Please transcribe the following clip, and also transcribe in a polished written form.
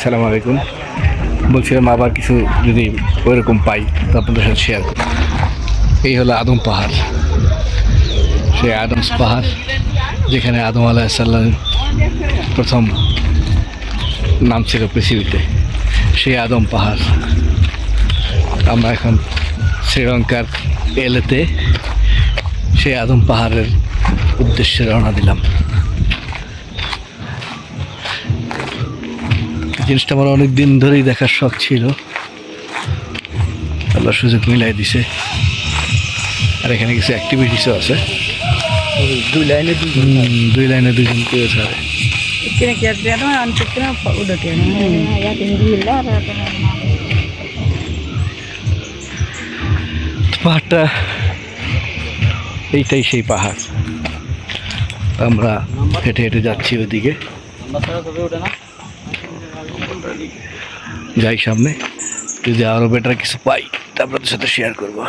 সালাম আলাইকুম। বলছিলাম আবার কিছু যদি ওইরকম পাই তো আপনাদের সাথে শেয়ার করব। এই হলো আদম পাহাড়, সেই আদমস পাহাড় যেখানে আদম আলাইসাল্লাম প্রথম নাম ছিল পৃথিবীতে, সেই আদম পাহাড়। আমরা এখন শ্রীলঙ্কার এলেতে সেই আদম পাহাড়ের উদ্দেশ্যে রওনা দিলাম। জিনিসটা আমার অনেক দিন ধরেই দেখার শখ ছিল, আল্লাহ সুযোগ মিলাই দিছে। আর এখানে কিছু অ্যাক্টিভিটিসও আছে। দুই লাইনে দুজন করে ছাড়ে। পাহাড়টা এইটাই সেই পাহাড়। আমরা হেঁটে হেঁটে যাচ্ছি ওইদিকে, যাই সামনে। যদি আরো বেটার কিছু পাই তা আপনাদের সাথে শেয়ার করবো।